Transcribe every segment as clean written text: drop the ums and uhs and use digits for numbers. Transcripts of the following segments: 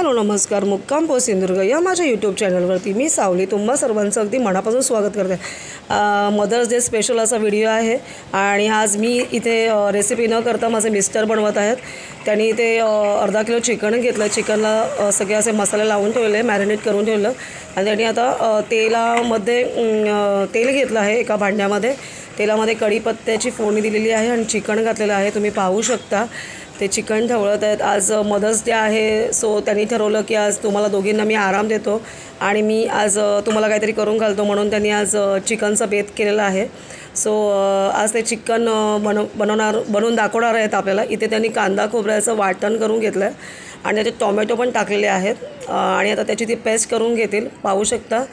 Hello नमस्कार, मुक्काम post Sindhudurg या माझ्या यूट्यूब चॅनलवरती मी सावली तुम्हा सर्वांचं अगदी मनापासून स्वागत करते। मदर्स डे स्पेशल असा व्हिडिओ आहे आणि आज मी इथे रेसिपी न करता माझे मिस्टर बनवत आहेत। त्यांनी इथे अर्धा किलो चिकन घेतलं। चिकनला सगळे असे मसाले लावून ठेवले, मॅरिनेट करून ठेवलं आणि त्यांनी आता तेलामध्ये तेल घेतलं आहे। एका भांड्यामध्ये तेलामध्ये कढीपत्त्याची फोडणी दिलेली आहे आणि चिकन घातलेलं आहे। तुम्ही पाहू शकता ते चिकन ठेवत आहेत। आज मदर्स डे आहे, सो त्यांनी ठरवलं की आज तुम्हाला दोघींना मी आराम देतो आणि मी आज तुम्हाला काहीतरी करून घालतो, म्हणून त्यांनी आज चिकनचा बेत केलेला आहे। सो आज ते चिकन बनवून दाखवणार आहेत आपल्याला। इथे त्यांनी कांदा खोबऱ्याचं वाटण करून घेतलं आहे आणि त्याचे टोमॅटो पण टाकलेले आहेत आणि आता त्याची ती पेस्ट करून घेतील। पाहू शकता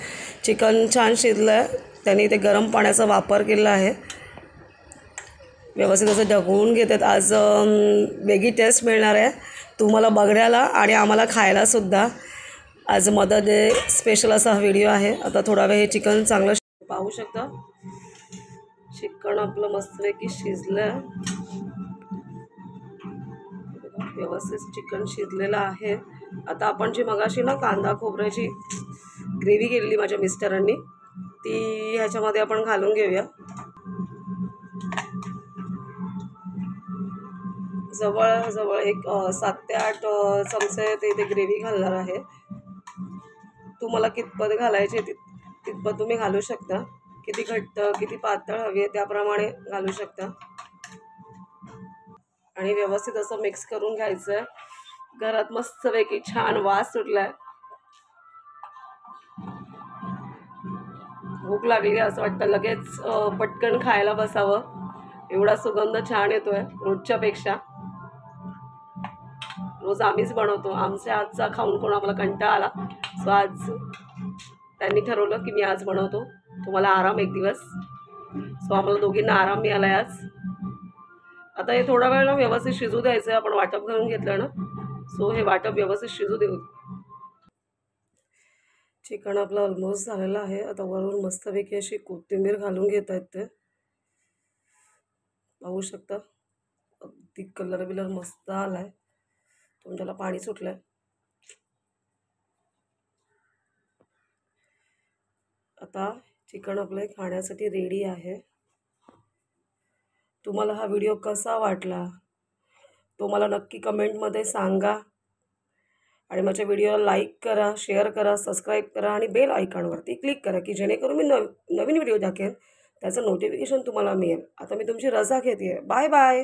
चिकन छान शिजलं आहे। त्यांनी इथे गरम पाण्याचा वापर केला आहे। व्यवस्थित असं ढवळून घेतात। आज वेगळी टेस्ट मिळणार आहे तुम्हाला बघण्याला आणि आम्हाला खायलासुद्धा। आज मदर डे स्पेशल असा हा व्हिडिओ आहे। आता थोडा वेळ हे चिकन चांगलं पाहू शकता। चिकन आपलं मस्तपैकी शिजलं आहे, व्यवस्थित चिकन शिजलेलं आहे। आता आपण जी मगाशी ना कांदा खोबऱ्याची ग्रेव्ही केलेली माझ्या मिस्टरांनी, ती ह्याच्यामध्ये आपण घालून घेऊया। जवळ एक 7 ते 8 चमचे ते ग्रेव्ही घालणार आहे। तुम्हाला कितपत घालायचे तितपत तुम्ही घालू शकता। किती घट्ट किती पातळ हवी आहे त्याप्रमाणे घालू शकता आणि व्यवस्थित असं मिक्स करून घ्यायचं आहे। घरात मस्तपैकी छान वास सुटलाय, भूक लागली असं वाटतं लगेच पटकन खायला बसावं। एवढा सुगंध छान येतोय रोजच्यापेक्षा। रोज आम्हीच बनवतो, आमच्या हातचा खाऊन कोण आम्हाला कंटाळा आला, सो आज त्यांनी ठरवलं की मी आज बनवतो, तुम्हाला आराम एक दिवस। सो आम्हाला दोघींना आराम मिळाला आहे आज। आता हे थोडा वेळ ना व्यवस्थित शिजू द्यायचं आहे। आपण वाटप करून घेतलं ना, सो हे वाटप व्यवस्थित शिजू देऊ। चिकन आपलं ऑलमोस्ट झालेलं आहे। आता वरून मस्तपैकी अशी कोथिंबीर घालून घेत आहेत ते। पाहू शकता अगदी कलर बिलर मस्त आलाय, तोंडाला पाणी सुटलंय। आता चिकन आपलं खाण्यासाठी रेडी आहे। तुम्हाला हा व्हिडिओ कसा वाटला तो मला नक्की कमेंटमध्ये सांगा आणि माझ्या व्हिडिओला लाईक करा, शेअर करा, सबस्क्राईब करा आणि बेल आयकॉनवरती क्लिक करा की जेणेकरून मी नवीन व्हिडिओ दाखवेन त्याचं नोटिफिकेशन तुम्हाला मिळेल। आता मी तुमची रजा घेते, बाय बाय।